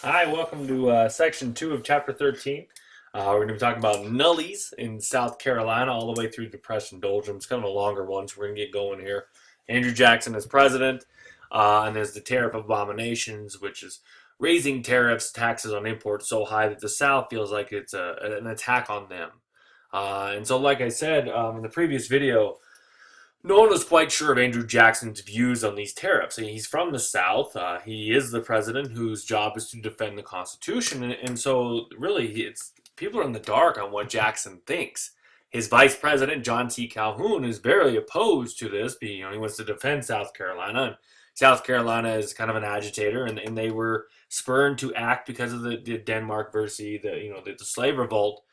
Hi, welcome to section 2 of chapter 13. We're going to be talking about Nullies in South Carolina all the way through Depression Doldrums. Kind of a longer one, so we're going to get going here. Andrew Jackson is president, and there's the tariff abominations, which is raising tariffs, taxes on imports so high that the South feels like it's an attack on them. And so, like I said in the previous video, no one was quite sure of Andrew Jackson's views on these tariffs. He's from the South. He is the president whose job is to defend the Constitution, and so really, it's people are in the dark on what Jackson thinks. His vice president, John C. Calhoun, is very opposed to this. He wants to defend South Carolina, and South Carolina is kind of an agitator, and they were spurred to act because of the Denmark versus the slave revolt.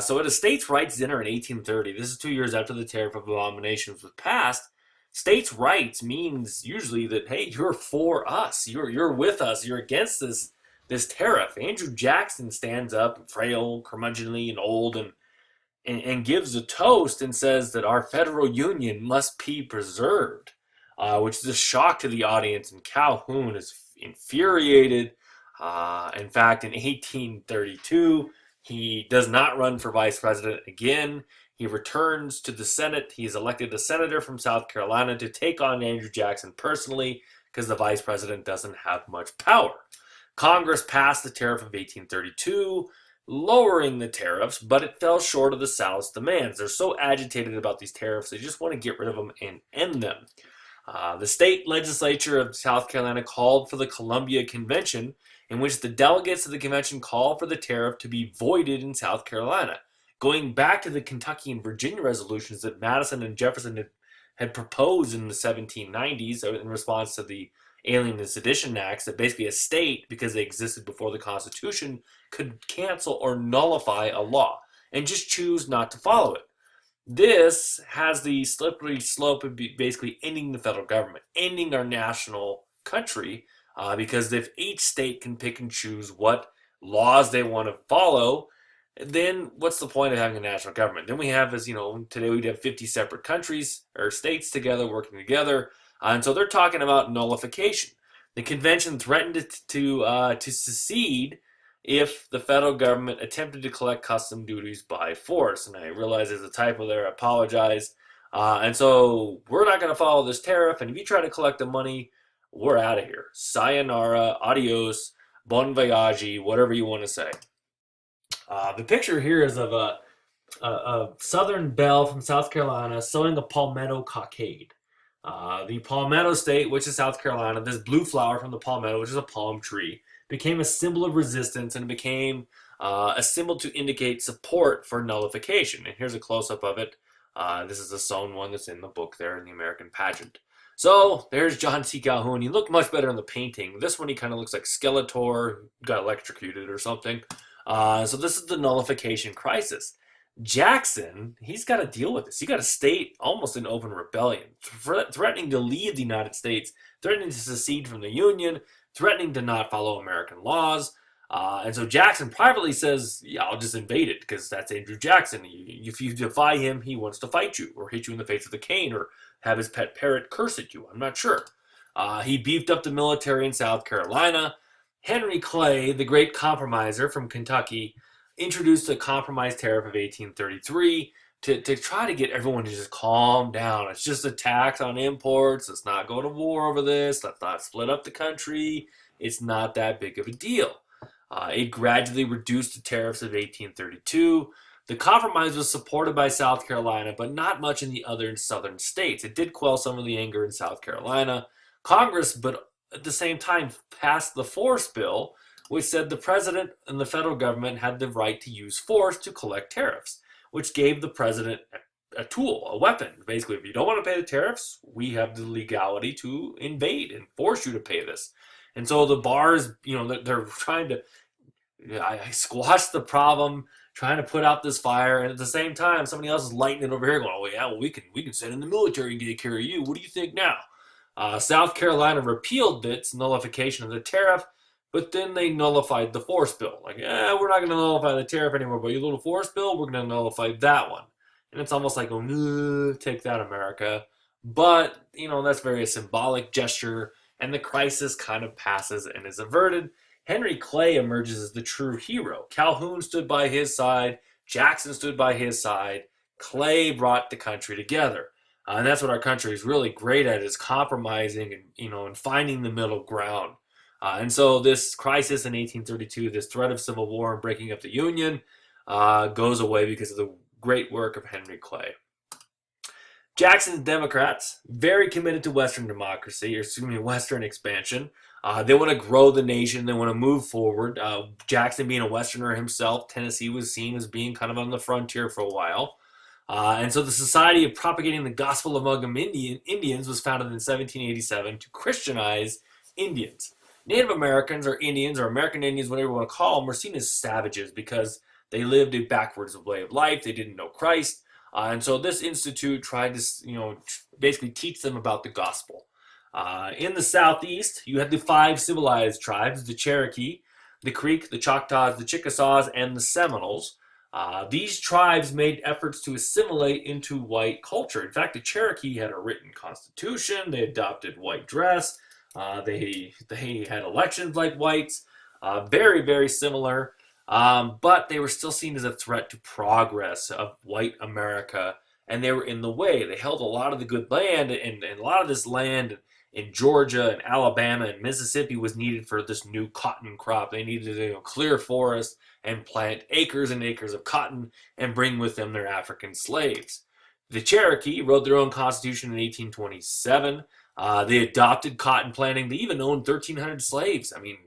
So at a states' rights dinner in 1830, this is 2 years after the Tariff of Abominations was passed. States' rights means usually that, hey, you're for us, you're with us, you're against this tariff. Andrew Jackson stands up, frail, curmudgeonly, and old, and gives a toast and says that our federal union must be preserved, which is a shock to the audience. And Calhoun is infuriated. In fact, in 1832. He does not run for vice president again. He returns to the Senate. He is elected a senator from South Carolina to take on Andrew Jackson personally because the vice president doesn't have much power. Congress passed the tariff of 1832, lowering the tariffs, but it fell short of the South's demands. They're so agitated about these tariffs, they just want to get rid of them and end them. The state legislature of South Carolina called for the Columbia Convention, in which the delegates of the convention called for the tariff to be voided in South Carolina, going back to the Kentucky and Virginia resolutions that Madison and Jefferson had proposed in the 1790s in response to the Alien and Sedition Acts, that basically a state, because they existed before the Constitution, could cancel or nullify a law and just choose not to follow it. This has the slippery slope of basically ending the federal government, ending our national country, because if each state can pick and choose what laws they want to follow, then what's the point of having a national government? Then we have, as you know, today we'd have 50 separate countries or states together working together, and so they're talking about nullification. The convention threatened to secede if the federal government attempted to collect custom duties by force. And I realize there's a typo there, I apologize. And so we're not going to follow this tariff, and if you try to collect the money, we're out of here. Sayonara, adios, bon voyage, whatever you want to say. The picture here is of a southern belle from South Carolina sewing a palmetto cockade. The palmetto state, which is South Carolina, this blue flower from the palmetto, which is a palm tree, became a symbol of resistance, and it became a symbol to indicate support for nullification. And here's a close-up of it. This is the sewn one that's in the book there in the American pageant. So there's John C. Calhoun. He looked much better in the painting. This one he kind of looks like Skeletor, got electrocuted or something. So this is the Nullification Crisis. Jackson, he's got to deal with this. He got a state almost in open rebellion, threatening to leave the United States, threatening to secede from the Union, threatening to not follow American laws. And so Jackson privately says, yeah, I'll just invade it because that's Andrew Jackson. If you defy him, he wants to fight you or hit you in the face with a cane or have his pet parrot curse at you. I'm not sure. He beefed up the military in South Carolina. Henry Clay, the great compromiser from Kentucky, introduced the compromise tariff of 1833 to try to get everyone to just calm down. It's just a tax on imports. Let's not go to war over this. Let's not split up the country. It's not that big of a deal. It gradually reduced the tariffs of 1832. The compromise was supported by South Carolina, but not much in the other southern states. It did quell some of the anger in South Carolina. Congress, but at the same time, passed the Force Bill, which said the president and the federal government had the right to use force to collect tariffs, which gave the president a tool, a weapon. Basically, if you don't want to pay the tariffs, we have the legality to invade and force you to pay this. And so the bars, they're trying to squash the problem, trying to put out this fire, and at the same time, somebody else is lighting it over here, going, "Oh yeah, well we can send in the military and take care of you. What do you think now?" South Carolina repealed its nullification of the tariff, but then they nullified the Force Bill. Like, we're not going to nullify the tariff anymore, but your little Force Bill, we're going to nullify that one. And it's almost like, oh, take that, America. But, that's very a symbolic gesture, and the crisis kind of passes and is averted. Henry Clay emerges as the true hero. Calhoun stood by his side. Jackson stood by his side. Clay brought the country together. And that's what our country is really great at, is compromising and, and finding the middle ground. And so this crisis in 1832, this threat of civil war and breaking up the Union, goes away because of the great work of Henry Clay. Jackson's Democrats, very committed to Western democracy, or excuse me, Western expansion. They want to grow the nation. They want to move forward. Jackson being a Westerner himself, Tennessee was seen as being kind of on the frontier for a while. And so the Society of Propagating the Gospel among Indians was founded in 1787 to Christianize Indians. Native Americans or Indians or American Indians, whatever you want to call them, were seen as savages because they lived a backwards way of life. They didn't know Christ. And so this institute tried to, basically teach them about the gospel. In the Southeast, you had the 5 civilized tribes, the Cherokee, the Creek, the Choctaws, the Chickasaws, and the Seminoles. These tribes made efforts to assimilate into white culture. In fact, the Cherokee had a written constitution. They adopted white dress. They had elections like whites. Very, very similar. But they were still seen as a threat to progress of white America, and they were in the way. They held a lot of the good land, and a lot of this land in Georgia and Alabama and Mississippi was needed for this new cotton crop. They needed to clear forests and plant acres and acres of cotton and bring with them their African slaves. The Cherokee wrote their own constitution in 1827. They adopted cotton planting. They even owned 1,300 slaves. I mean,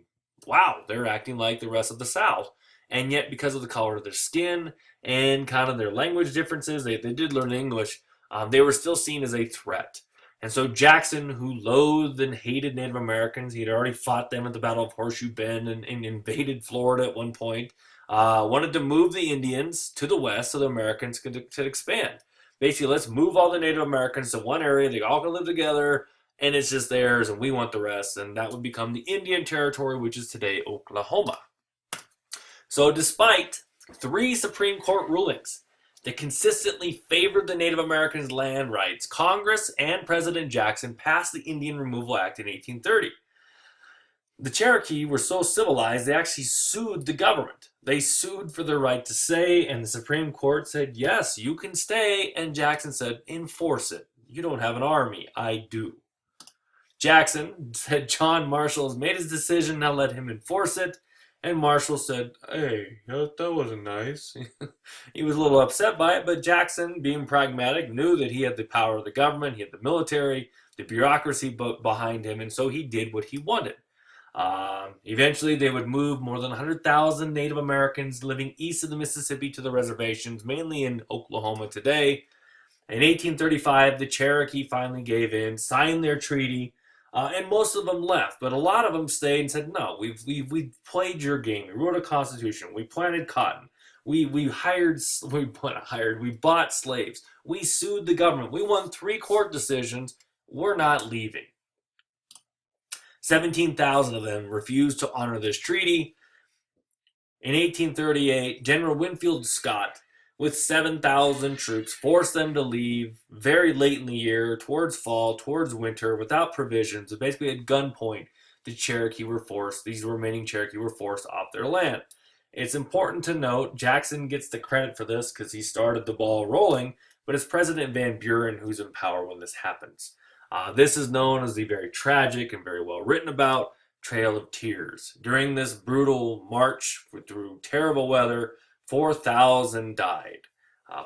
wow, they're acting like the rest of the South. And yet, because of the color of their skin and kind of their language differences, they did learn English, they were still seen as a threat. And so Jackson, who loathed and hated Native Americans, he had already fought them at the Battle of Horseshoe Bend and invaded Florida at one point, wanted to move the Indians to the west so the Americans could expand. Basically, let's move all the Native Americans to one area. They all can live together, and it's just theirs, and we want the rest. And that would become the Indian Territory, which is today Oklahoma. So despite 3 Supreme Court rulings that consistently favored the Native Americans' land rights, Congress and President Jackson passed the Indian Removal Act in 1830. The Cherokee were so civilized, they actually sued the government. They sued for their right to stay, and the Supreme Court said, yes, you can stay, and Jackson said, enforce it. You don't have an army. I do. Jackson said John Marshall has made his decision, now let him enforce it. And Marshall said, hey, that wasn't nice. He was a little upset by it, but Jackson, being pragmatic, knew that he had the power of the government, he had the military, the bureaucracy behind him, and so he did what he wanted. Eventually, they would move more than 100,000 Native Americans living east of the Mississippi to the reservations, mainly in Oklahoma today. In 1835, the Cherokee finally gave in, signed their treaty, and most of them left, but a lot of them stayed and said, no, we've played your game. We wrote a constitution. We planted cotton. We bought slaves. We sued the government. We won 3 court decisions. We're not leaving. 17,000 of them refused to honor this treaty. In 1838, General Winfield Scott, with 7,000 troops, forced them to leave very late in the year, towards fall, towards winter, without provisions. So basically, at gunpoint, these remaining Cherokee were forced off their land. It's important to note, Jackson gets the credit for this because he started the ball rolling, but it's President Van Buren who's in power when this happens. This is known as the very tragic and very well written about Trail of Tears. During this brutal march through terrible weather, 4,000 died.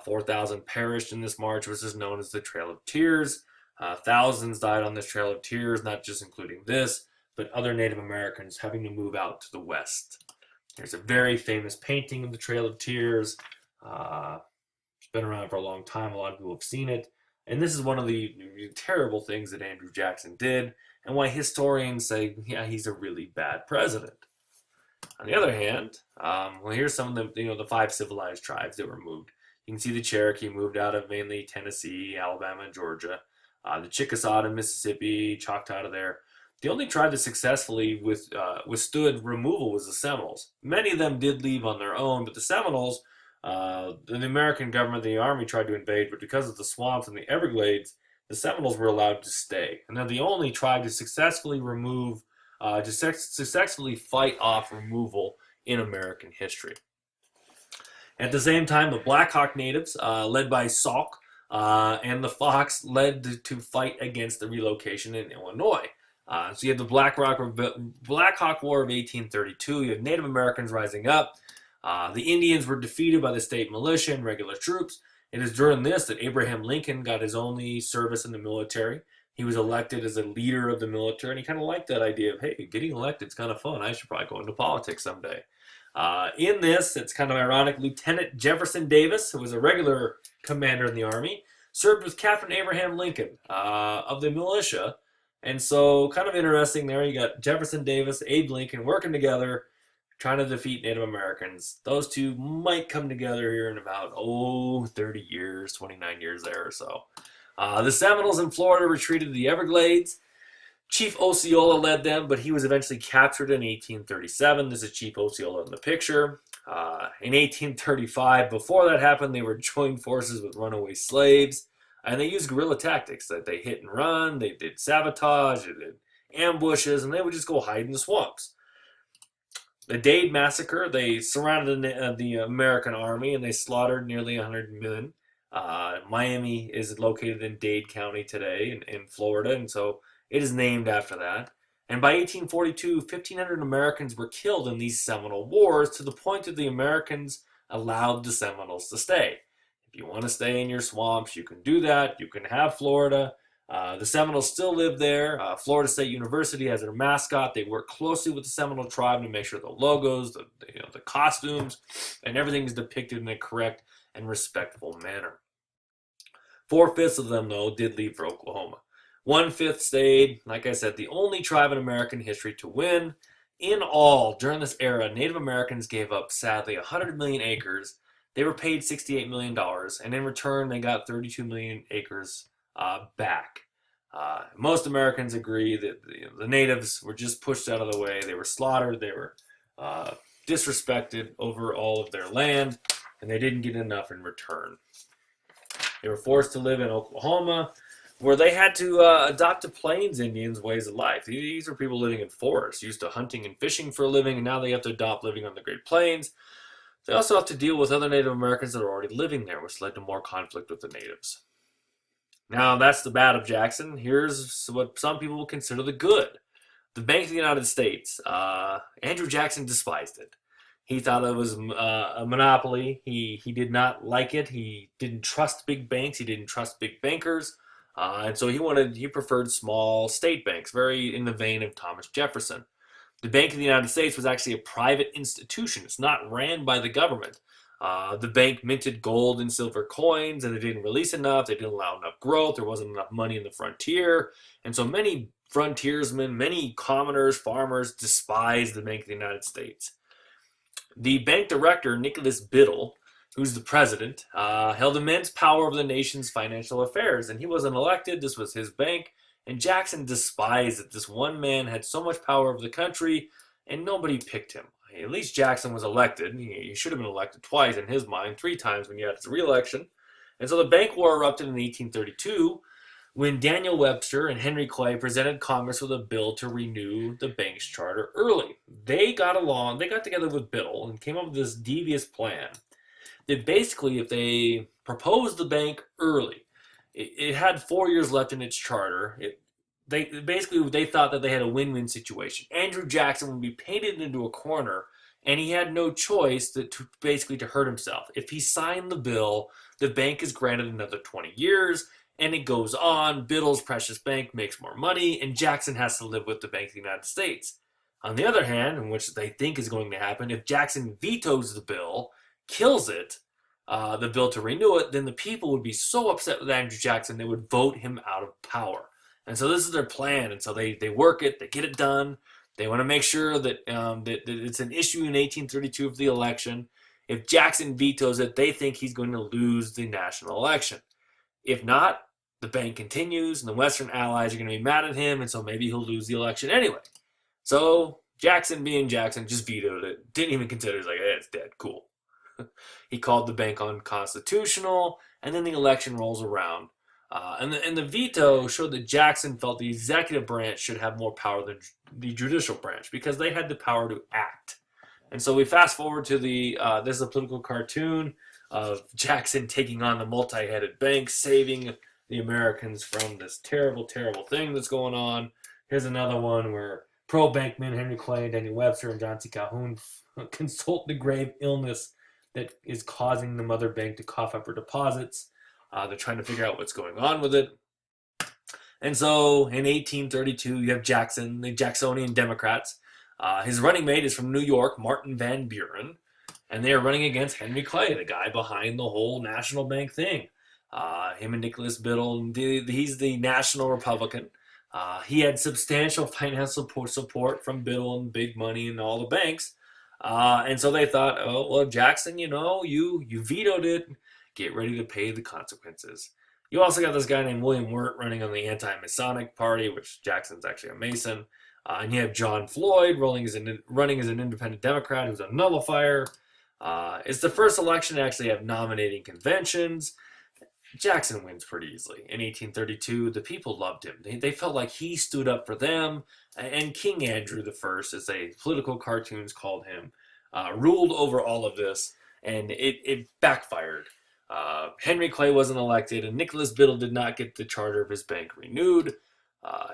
4,000 perished in this march, which is known as the Trail of Tears. Thousands died on this Trail of Tears, not just including this, but other Native Americans having to move out to the west. There's a very famous painting of the Trail of Tears. It's been around for a long time. A lot of people have seen it. And this is one of the terrible things that Andrew Jackson did, and why historians say, yeah, he's a really bad president. On the other hand, here's some of the 5 civilized tribes that were moved. You can see the Cherokee moved out of mainly Tennessee, Alabama, and Georgia. The Chickasaw in Mississippi, Choctaw out of there. The only tribe that successfully withstood removal was the Seminoles. Many of them did leave on their own, but the Seminoles, the American government, the army tried to invade, but because of the swamps and the Everglades, the Seminoles were allowed to stay. And they're the only tribe to successfully remove to successfully fight off removal in American history. At the same time, the Black Hawk natives, led by Sauk, and the Fox led to fight against the relocation in Illinois. So you have the Black Hawk War of 1832. You have Native Americans rising up. The Indians were defeated by the state militia and regular troops. It is during this that Abraham Lincoln got his only service in the military. He was elected as a leader of the military, and he kind of liked that idea of, hey, getting elected is kind of fun. I should probably go into politics someday. In this, it's kind of ironic, Lieutenant Jefferson Davis, who was a regular commander in the Army, served with Captain Abraham Lincoln of the militia. And so, kind of interesting there, you got Jefferson Davis, Abe Lincoln working together, trying to defeat Native Americans. Those two might come together here in about, 30 years, 29 years there or so. The Seminoles in Florida retreated to the Everglades. Chief Osceola led them, but he was eventually captured in 1837. This is Chief Osceola in the picture. In 1835, before that happened, they were joined forces with runaway slaves, and they used guerrilla tactics. That they hit and run, they did sabotage, they did ambushes, and they would just go hide in the swamps. The Dade Massacre, they surrounded the American army, and they slaughtered nearly 100 men. Miami is located in Dade County today in Florida, and so it is named after that. And by 1842, 1,500 Americans were killed in these Seminole Wars, to the point that the Americans allowed the Seminoles to stay. If you want to stay in your swamps, you can do that. You can have Florida. The Seminoles still live there. Florida State University has their mascot. They work closely with the Seminole tribe to make sure the logos, the costumes, and everything is depicted in a correct and respectful manner. 4/5 of them, though, did leave for Oklahoma. 1/5 stayed. Like I said, the only tribe in American history to win. In all, during this era, Native Americans gave up, sadly, 100 million acres. They were paid $68 million, and in return, they got 32 million acres back. Most Americans agree that the natives were just pushed out of the way. They were slaughtered. They were disrespected over all of their land, and they didn't get enough in return. They were forced to live in Oklahoma, where they had to adopt the Plains Indians' ways of life. These were people living in forests, used to hunting and fishing for a living, and now they have to adopt living on the Great Plains. They also have to deal with other Native Americans that are already living there, which led to more conflict with the natives. Now, that's the bad of Jackson. Here's what some people will consider the good. The Bank of the United States. Andrew Jackson despised it. He thought it was a monopoly. He did not like it. He didn't trust big banks. He didn't trust big bankers. And so he preferred small state banks, very in the vein of Thomas Jefferson. The Bank of the United States was actually a private institution. It's not ran by the government. The bank minted gold and silver coins, and they didn't release enough. They didn't allow enough growth. There wasn't enough money in the frontier. And so many frontiersmen, many commoners, farmers despised the Bank of the United States. The bank director, Nicholas Biddle, who's the president, held immense power over the nation's financial affairs, and he wasn't elected. This was his bank, and Jackson despised that this one man had so much power over the country, and nobody picked him. At least Jackson was elected. He should have been elected twice in his mind, 3 times when he had his re-election. And so the bank war erupted in 1832 when Daniel Webster and Henry Clay presented Congress with a bill to renew the bank's charter early. They got together with Biddle and came up with this devious plan that basically, if they proposed the bank early, it had 4 years left in its charter. They thought that they had a win-win situation. Andrew Jackson would be painted into a corner, and he had no choice to hurt himself. If he signed the bill, the bank is granted another 20 years, and it goes on. Biddle's precious bank makes more money, and Jackson has to live with the Bank of the United States. On the other hand, and which they think is going to happen, if Jackson vetoes the bill, kills it, the bill to renew it, then the people would be so upset with Andrew Jackson they would vote him out of power. And so this is their plan, and so they work it, they get it done. They want to make sure that, that it's an issue in 1832 of the election. If Jackson vetoes it, they think he's going to lose the national election. If not, the bank continues, and the Western allies are going to be mad at him, and so maybe he'll lose the election anyway. So Jackson, being Jackson, just vetoed it. Didn't even consider it. He's like, hey, it's dead. Cool. He called the bank unconstitutional, and then the election rolls around. And the veto showed that Jackson felt the executive branch should have more power than the judicial branch because they had the power to act. And so we fast forward to this is a political cartoon of Jackson taking on the multi-headed bank, saving the Americans from this terrible, terrible thing that's going on. Here's another one where pro-bankmen Henry Clay, Daniel Webster, and John C. Calhoun consult the grave illness that is causing the mother bank to cough up her deposits. They're trying to figure out what's going on with it. And so in 1832, you have Jackson, the Jacksonian Democrats. His running mate is from New York, Martin Van Buren. And they are running against Henry Clay, the guy behind the whole national bank thing. Him and Nicholas Biddle, he's the national Republican. He had substantial financial support from Biddle and big money and all the banks. And so they thought, oh, well, Jackson, you vetoed it. Get ready to pay the consequences. You also got this guy named William Wirt running on the anti-Masonic Party, which Jackson's actually a Mason. And you have John Floyd running as an independent Democrat who's a nullifier. It's the first election to actually have nominating conventions. Jackson wins pretty easily. In 1832, the people loved him. They felt like he stood up for them. And King Andrew I, as they political cartoons called him, ruled over all of this. And it backfired. Henry Clay wasn't elected, and Nicholas Biddle did not get the charter of his bank renewed.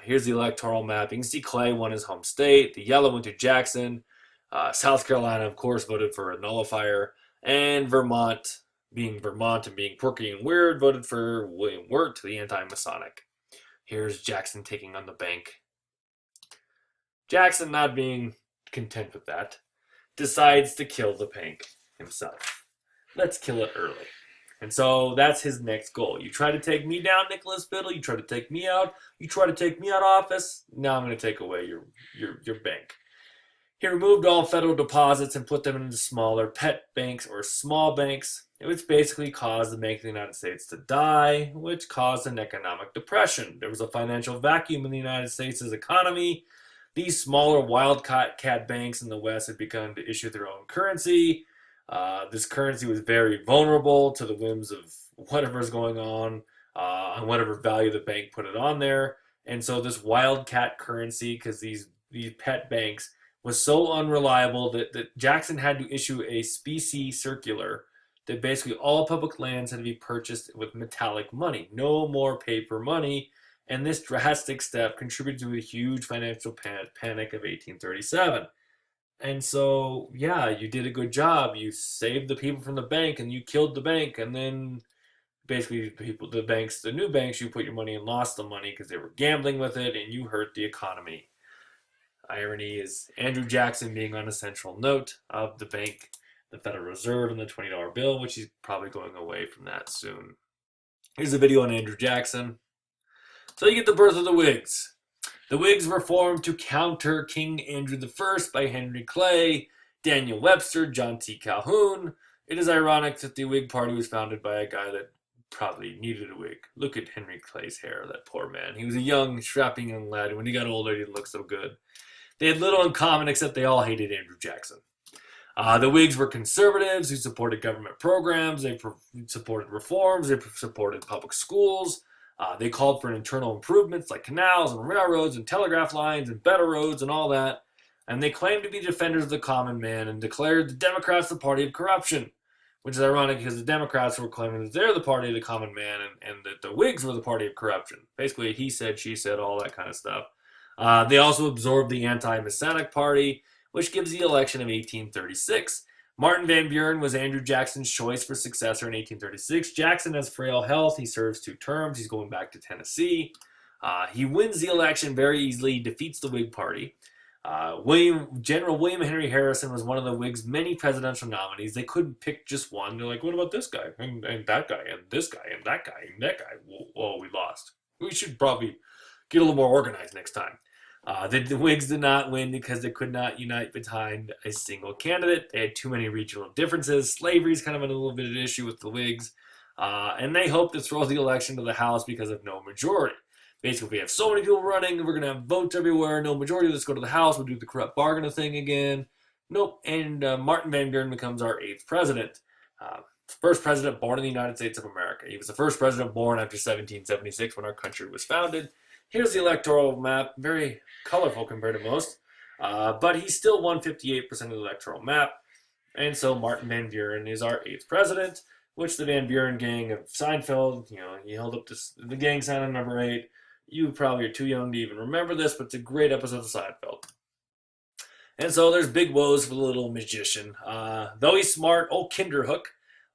Here's the electoral map. You can see Clay won his home state. The yellow went to Jackson. South Carolina, of course, voted for a nullifier. And Vermont, being Vermont and being quirky and weird, voted for William Wirt, the anti-Masonic. Here's Jackson taking on the bank. Jackson, not being content with that, decides to kill the bank himself. Let's kill it early. And so that's his next goal. You try to take me down, Nicholas Biddle. You try to take me out. You try to take me out of office. Now I'm going to take away your bank. He removed all federal deposits and put them into smaller pet banks or small banks, which basically caused the Bank of the United States to die, which caused an economic depression. There was a financial vacuum in the United States' economy. These smaller wildcat banks in the West had begun to issue their own currency. This currency was very vulnerable to the whims of whatever's going on and whatever value the bank put it on there. And so this wildcat currency, because these pet banks, was so unreliable that Jackson had to issue a specie circular that basically all public lands had to be purchased with metallic money. No more paper money. And this drastic step contributed to a huge financial panic of 1837. And so, yeah, you did a good job. You saved the people from the bank and you killed the bank. And then basically the new banks, you put your money and lost the money because they were gambling with it and you hurt the economy. Irony is Andrew Jackson being on a central note of the bank, the Federal Reserve, and the $20 bill, which he's probably going away from that soon. Here's a video on Andrew Jackson. So you get the birth of the Whigs. The Whigs were formed to counter King Andrew I by Henry Clay, Daniel Webster, John C. Calhoun. It is ironic that the Whig Party was founded by a guy that probably needed a wig. Look at Henry Clay's hair, that poor man. He was a young, strapping young lad, and when he got older, he didn't look so good. They had little in common except they all hated Andrew Jackson. The Whigs were conservatives who supported government programs. They supported reforms. They supported public schools. They called for internal improvements like canals and railroads and telegraph lines and better roads and all that. And they claimed to be defenders of the common man and declared the Democrats the party of corruption, which is ironic because the Democrats were claiming that they're the party of the common man and that the Whigs were the party of corruption. Basically, he said, she said, all that kind of stuff. They also absorbed the anti-Masonic Party, which gives the election of 1836. Martin Van Buren was Andrew Jackson's choice for successor in 1836. Jackson has frail health. He serves 2 terms. He's going back to Tennessee. He wins the election very easily. He defeats the Whig Party. General William Henry Harrison was one of the Whigs' many presidential nominees. They couldn't pick just one. They're like, what about this guy? And that guy, and this guy, and that guy, and that guy. Whoa, we lost. We should probably get a little more organized next time. The Whigs did not win because they could not unite behind a single candidate. They had too many regional differences. Slavery is kind of a little bit of an issue with the Whigs. And they hoped to throw the election to the House because of no majority. Basically, if we have so many people running, we're going to have votes everywhere, no majority, let's go to the House, we'll do the corrupt bargainer thing again. Nope, and Martin Van Buren becomes our 8th president. First president born in the United States of America. He was the first president born after 1776 when our country was founded. Here's the electoral map, very colorful compared to most, but he still won 58% of the electoral map. And so Martin Van Buren is our 8th president, which the Van Buren gang of Seinfeld, he held up the gang sign on number 8. You probably are too young to even remember this, but it's a great episode of Seinfeld. And so there's big woes for the little magician. Though he's smart, Kinderhook,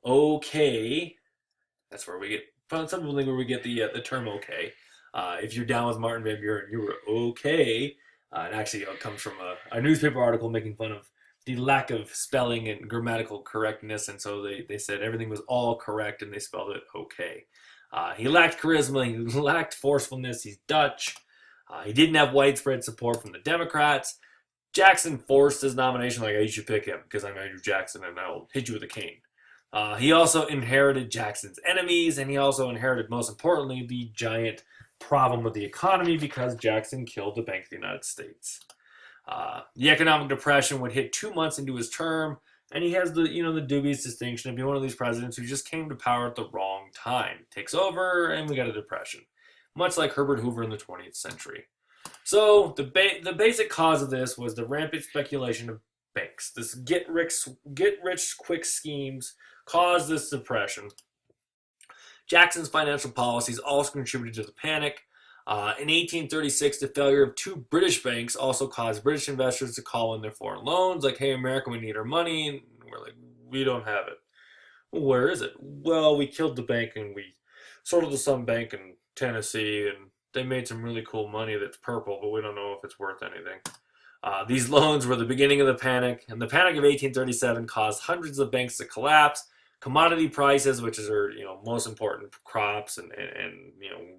okay. That's where we get, some people think where we get the term okay. If you're down with Martin Van Buren, you were okay. And actually, it comes from a newspaper article making fun of the lack of spelling and grammatical correctness, and so they said everything was all correct, and they spelled it okay. He lacked charisma, he lacked forcefulness, he's Dutch. He didn't have widespread support from the Democrats. Jackson forced his nomination, like, you should pick him, because I'm Andrew Jackson, and I'll hit you with a cane. He also inherited Jackson's enemies, and he also inherited, most importantly, the giant problem with the economy, because Jackson killed the Bank of the United States. The economic depression would hit 2 months into his term, and he has the dubious distinction of being one of these presidents who just came to power at the wrong time. Takes over, and we got a depression, much like Herbert Hoover in the 20th century. So the basic cause of this was the rampant speculation of banks. This get rich quick schemes caused this depression. Jackson's financial policies also contributed to the panic. In 1836, the failure of 2 British banks also caused British investors to call in their foreign loans, like, hey, America, we need our money. And we're like, we don't have it. Well, where is it? Well, we killed the bank and we sold it to some bank in Tennessee, and they made some really cool money that's purple, but we don't know if it's worth anything. These loans were the beginning of the panic, and the Panic of 1837 caused hundreds of banks to collapse. Commodity prices, which are most important crops and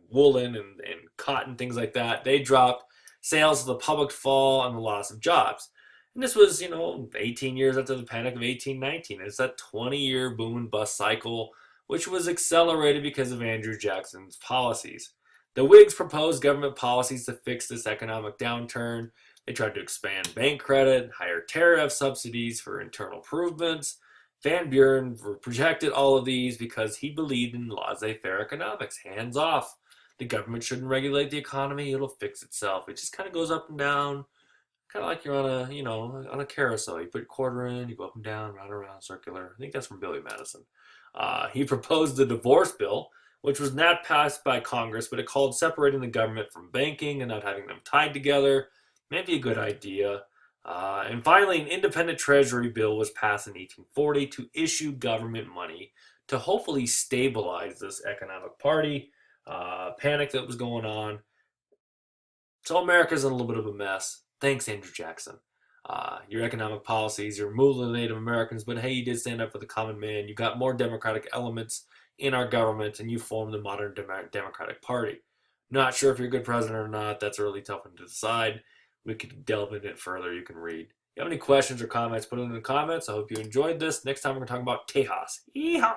woolen and cotton, things like that, they dropped. Sales of the public fall and the loss of jobs. And this was 18 years after the Panic of 1819. It's that 20-year boom and bust cycle, which was accelerated because of Andrew Jackson's policies. The Whigs proposed government policies to fix this economic downturn. They tried to expand bank credit, higher tariff subsidies for internal improvements. Van Buren projected all of these because he believed in laissez-faire economics, hands off. The government shouldn't regulate the economy; it'll fix itself. It just kind of goes up and down, kind of like you're on a carousel. You put a quarter in, you go up and down, round and around, circular. I think that's from Billy Madison. He proposed the divorce bill, which was not passed by Congress, but it called separating the government from banking and not having them tied together. Maybe a good idea. And finally, an independent Treasury bill was passed in 1840 to issue government money to hopefully stabilize this economic panic that was going on. So America's in a little bit of a mess. Thanks, Andrew Jackson. Your economic policies, your removal of the Native Americans, but hey, you did stand up for the common man. You got more democratic elements in our government, and you formed the modern Democratic Party. Not sure if you're a good president or not. That's a really tough one to decide. We could delve into it further. You can read. If you have any questions or comments, put them in the comments. I hope you enjoyed this. Next time we're going to talk about Tejas. Yeehaw!